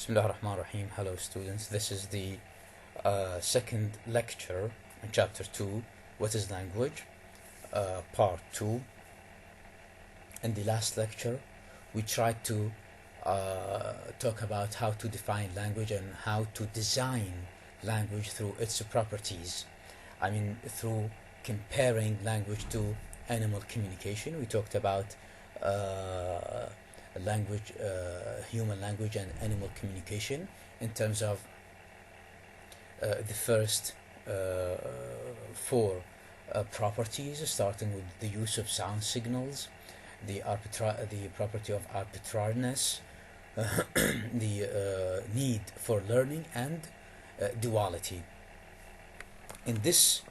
Bismillah ar-Rahman ar-Rahim. Hello students, this is the second lecture in chapter 2, What is Language? Part 2. In the last lecture we tried to talk about how to define language and how to design language through its properties. Through comparing language to animal communication. We talked about language, human language and animal communication in terms of the first four properties, starting with the use of sound signals, the property of arbitrariness, the need for learning, and duality. In this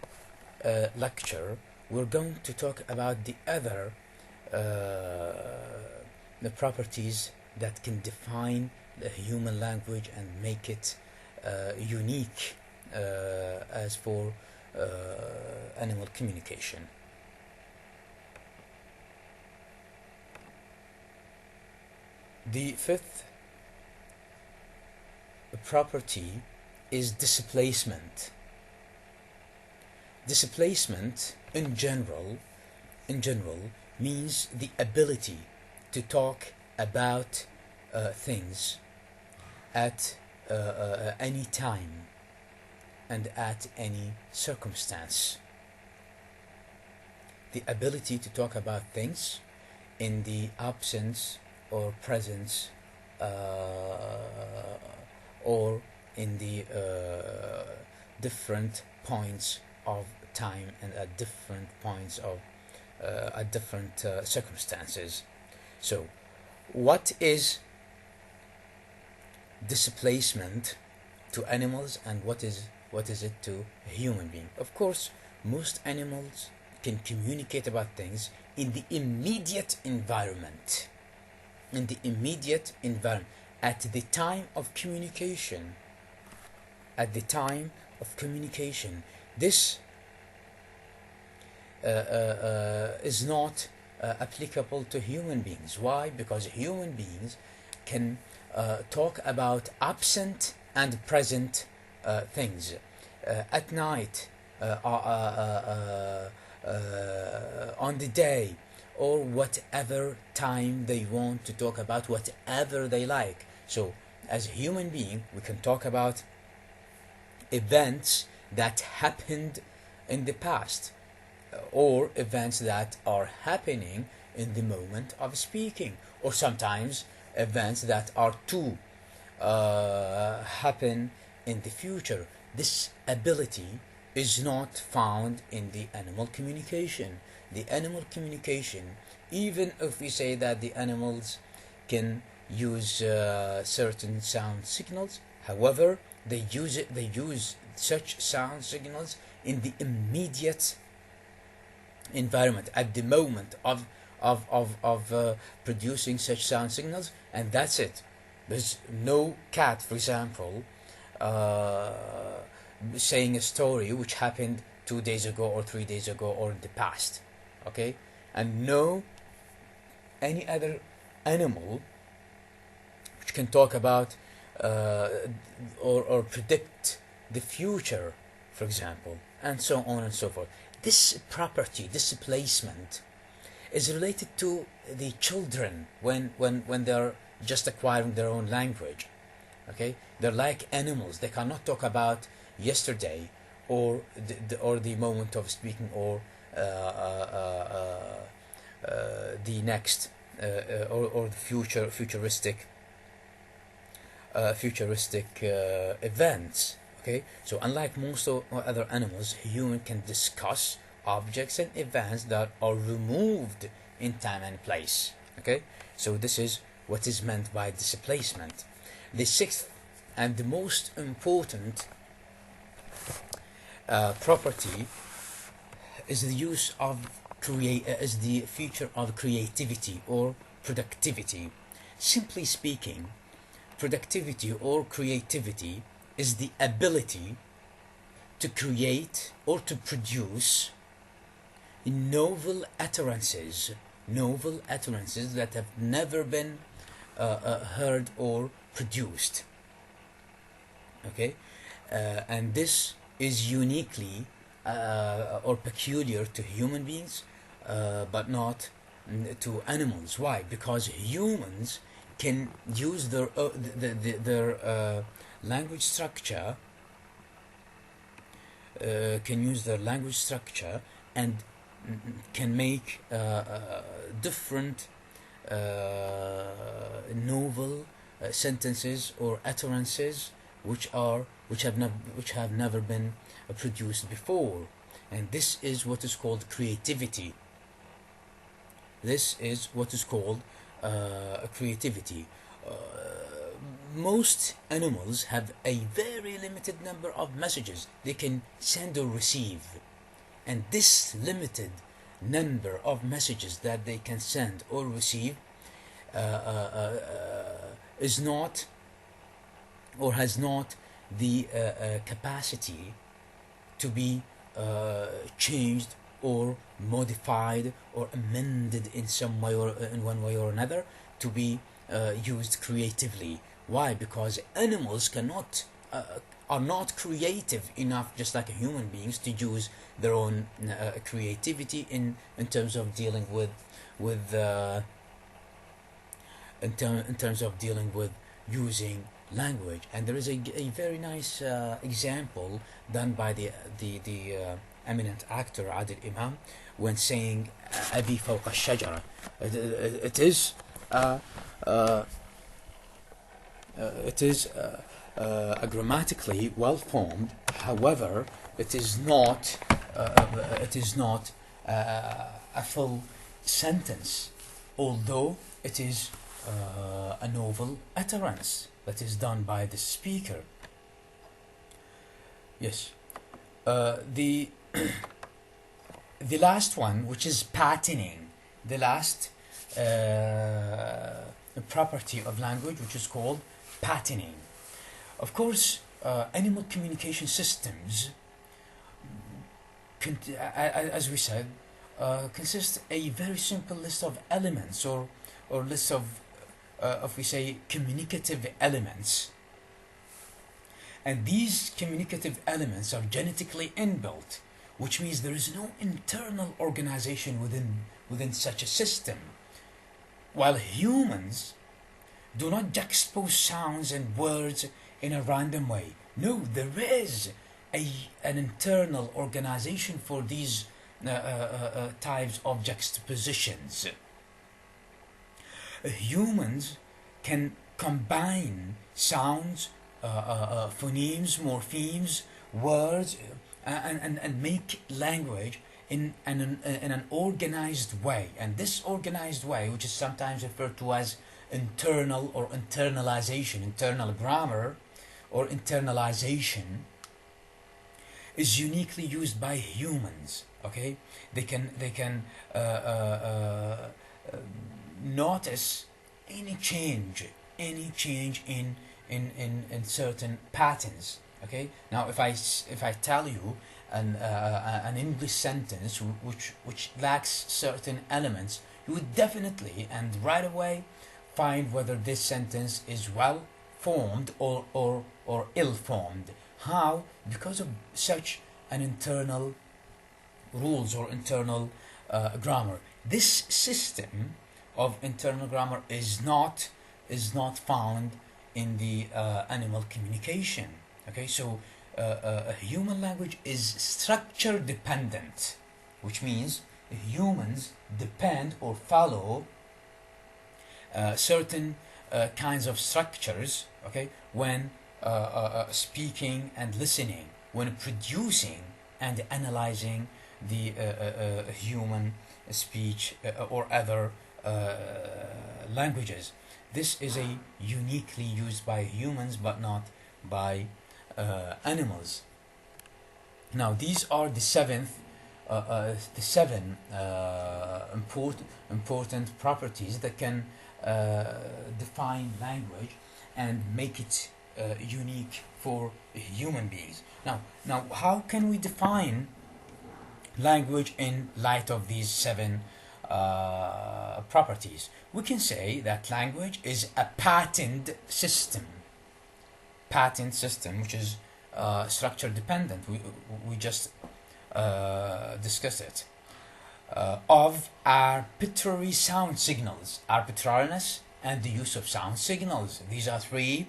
lecture, we're going to talk about the other the properties that can define the human language and make it unique as for animal communication. The fifth property is displacement. Displacement in general means the ability to talk about things at any time and at any circumstance. The ability to talk about things in the absence or presence or in the different points of time and at different points of different circumstances. So, what is displacement to animals and what is it to a human being? Of course, most animals can communicate about things in the immediate environment. At the time of communication. This is not applicable to human beings. Why? Because human beings can talk about absent and present things at night, on the day, or whatever time they want to talk about whatever they like. So as a human being, we can talk about events that happened in the past or events that are happening in the moment of speaking, or sometimes events that are to happen in the future. This ability is not found in the animal communication. The animal communication, even if we say that the animals can use certain sound signals, however, they use such sound signals in the immediate environment at the moment of producing such sound signals, and that's it. There's no cat, for example, saying a story which happened 2 days ago or 3 days ago or in the past, okay, and no any other animal which can talk about or predict the future, for example, and so on and so forth. This property, displacement, is related to the children when they're just acquiring their own language. Okay, they're like animals. They cannot talk about yesterday or the moment of speaking or the next or the futuristic events. Okay, so unlike most other animals, humans can discuss objects and events that are removed in time and place. Okay, so this is what is meant by displacement. The sixth and the most important property is the use of is the feature of creativity or productivity. Simply speaking, productivity or creativity is the ability to create or to produce novel utterances that have never been heard or produced. Okay, and this is uniquely or peculiar to human beings, but not to animals. Why? Because humans can use their language structure, and can make different novel sentences or utterances which have never been produced before, and this is what is called creativity. This is what is called creativity. Uh, Most animals have a very limited number of messages they can send or receive, and this limited number of messages that they can send or receive uh, uh, uh, is not or has not the capacity to be changed or modified or amended in some way or in one way or another to be used creatively. Why? Because animals cannot are not creative enough, just like human beings, to use their own creativity in terms of dealing with in terms of dealing with using language. And there is a very nice example done by the eminent actor Adil Imam when saying أبي فوق الشجرة. It is grammatically well formed. However, it is not a full sentence, although it is a novel utterance that is done by the speaker. Yes. The the last one, which is patterning, the last property of language, which is called patterning. Of course, animal communication systems, as we said, consist a very simple list of elements, or list of if we say communicative elements, and these communicative elements are genetically inbuilt, which means there is no internal organization within such a system. While humans do not juxtapose sounds and words in a random way. No, there is an internal organization for these types of juxtapositions. Humans can combine sounds, phonemes, morphemes, words, and make language in an organized way. And this organized way, which is sometimes referred to as internal or internalization, internal grammar or internalization, is uniquely used by humans. Okay, they can notice any change in certain patterns. Okay, now if I tell you an English sentence which lacks certain elements, you would definitely and right away find whether this sentence is well formed or ill formed. How? Because of such an internal rules or internal grammar. This system of internal grammar is not found in the animal communication. Okay, so human language is structure dependent, which means humans depend or follow certain kinds of structures. Okay, when speaking and listening, when producing and analyzing the human speech or other languages. This is a uniquely used by humans, but not by animals. Now, these are the seven important properties that can define language and make it unique for human beings. Now, how can we define language in light of these seven properties? We can say that language is a patterned system. pattern system, which is structure dependent. We just discussed it. Of arbitrary sound signals, arbitrariness and the use of sound signals. These are three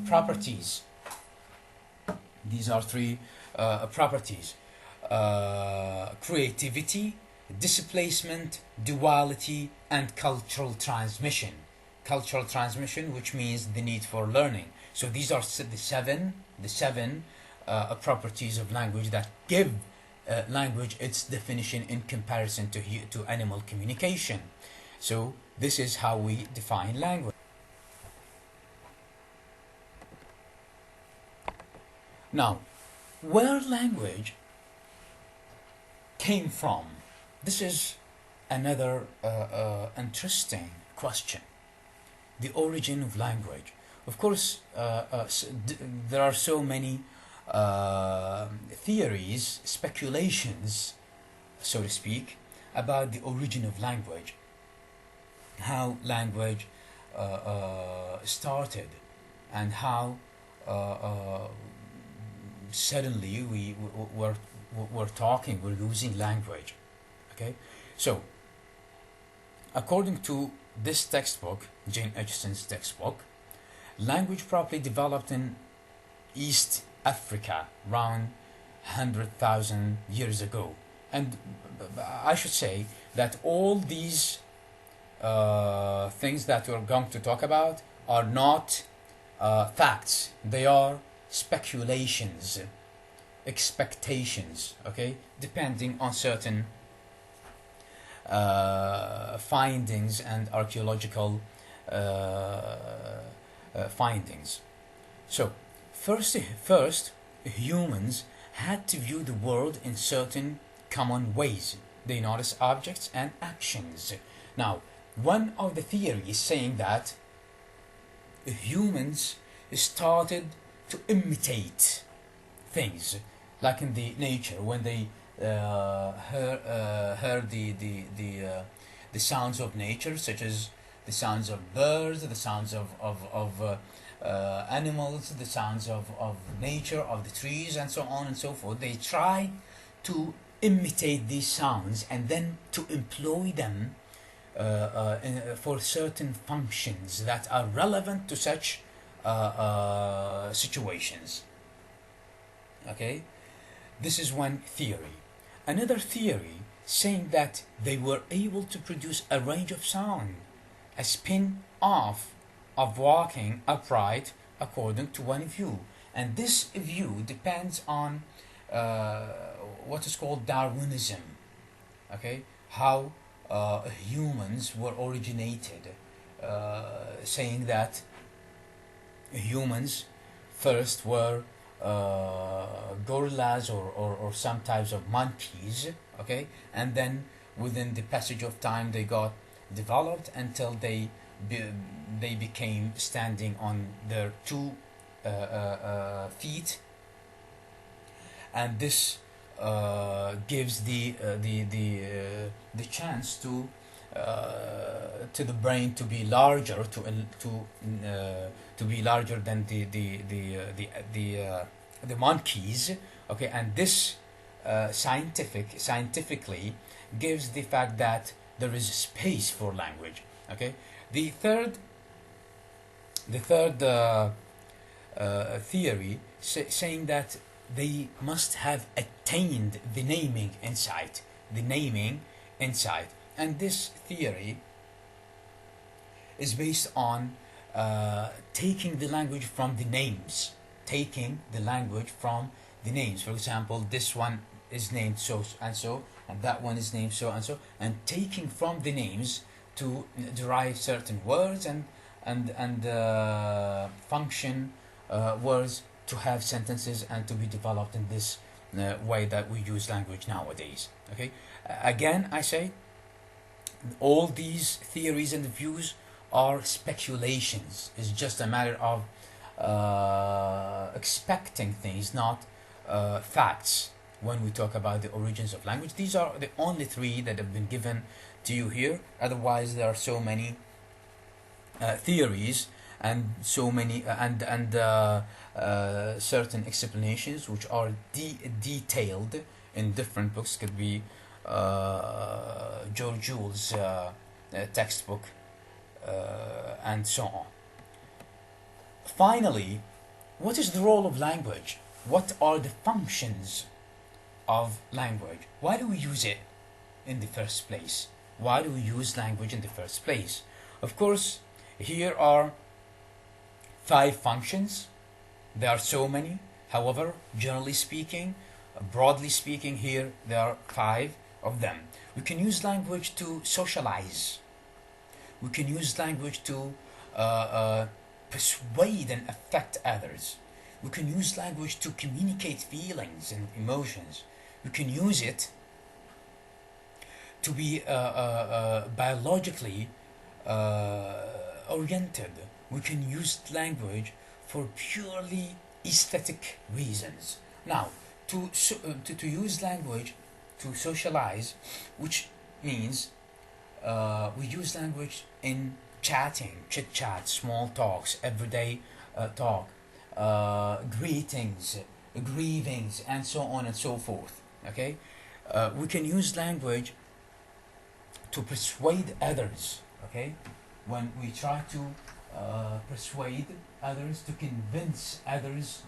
properties. These are three properties: creativity, displacement, duality, and cultural transmission. Cultural transmission, which means the need for learning. So these are the seven properties of language that give language its definition in comparison to animal communication. So this is how we define language. Now, where language came from? This is another interesting question. The origin of language. Of course, there are so many theories, speculations, so to speak, about the origin of language, how language started, and how suddenly we're talking, we're using language. Okay, so according to this textbook, Jane Aitchison's textbook, language probably developed in East Africa around 100,000 years ago. And I should say that all these things that we're going to talk about are not facts. They are speculations, expectations, okay, depending on certain findings and archaeological findings. So first humans had to view the world in certain common ways. They notice objects and actions. Now, one of the theories saying that humans started to imitate things, like in the nature, when they heard the sounds of nature, such as the sounds of birds, the sounds of animals, the sounds of nature, of the trees, and so on and so forth. They try to imitate these sounds and then to employ them for certain functions that are relevant to such situations. Okay, this is one theory. Another theory saying that they were able to produce a range of sound, a spin-off of walking upright, according to one view. And this view depends on what is called Darwinism. Okay, how humans were originated, saying that humans first were gorillas or some types of monkeys, okay, and then within the passage of time they got developed until they became standing on their two feet, and this gives the chance to the brain to be larger, to be larger than the monkeys. Okay, and this scientifically gives the fact that there is space for language. Okay, the third theory saying that they must have attained the naming insight, and this theory is based on taking the language from the names. For example, this one is named so and so, and that one is named so and so, and taking from the names to derive certain words and function words to have sentences and to be developed in this way that we use language nowadays. Okay, again I say, all these theories and views are speculations. It's just a matter of expecting things, not facts. When we talk about the origins of language, these are the only three that have been given to you here. Otherwise, there are so many theories and so many certain explanations which are detailed in different books. Could be George Jules' textbook, and so on. Finally, what is the role of language? What are the functions of language? Why do we use it in the first place? Why do we use language in the first place? Of course, here are 5 functions. There are so many. However, generally speaking, broadly speaking, here there are 5 of them. We can use language to socialize. We can use language to persuade and affect others. We can use language to communicate feelings and emotions. We can use it to be biologically oriented. We can use language for purely aesthetic reasons. Now, to use language to socialize, which means we use language in chatting, chit chat, small talks, everyday talk, greetings, grievings, and so on and so forth. Okay, we can use language to persuade others. Okay, when we try to persuade others, to convince others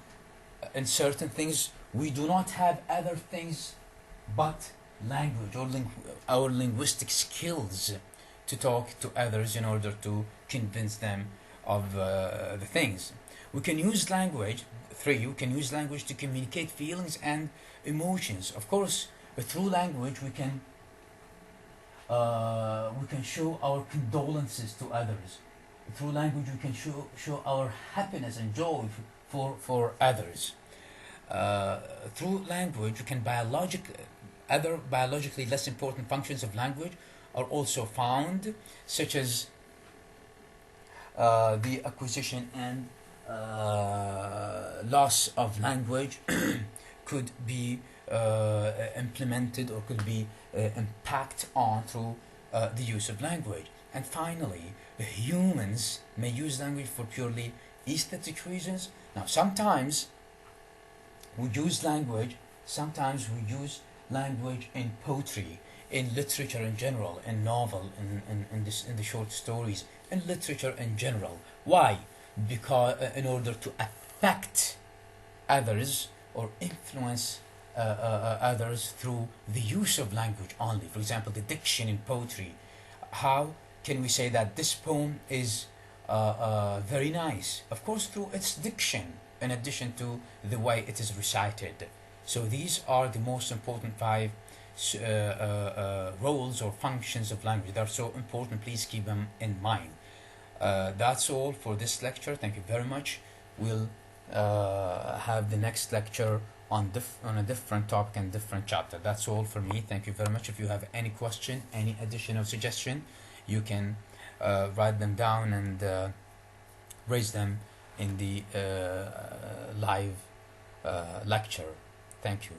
in certain things, we do not have other things but language or our linguistic skills to talk to others in order to convince them of the things. We can use language. 3. We can use language to communicate feelings and emotions. Of course, through language we can show our condolences to others. Through language we can show our happiness and joy for others. Through language we can other biologically less important functions of language are also found, such as the acquisition and loss of language could be implemented or could be impact on through the use of language. And finally, humans may use language for purely aesthetic reasons. Now, sometimes we use language in poetry, in literature in general, in novel, in the short stories, in literature in general. Why? Because in order to affect others or influence others through the use of language only. For example, the diction in poetry. How can we say that this poem is very nice? Of course, through its diction, in addition to the way it is recited. So these are the most important 5 roles or functions of language. They are so important. Please keep them in mind. That's all for this lecture. Thank you very much. We'll have the next lecture on a different topic and different chapter. That's all for me. Thank you very much. If you have any question, any additional suggestion, you can write them down and raise them in the live lecture. Thank you.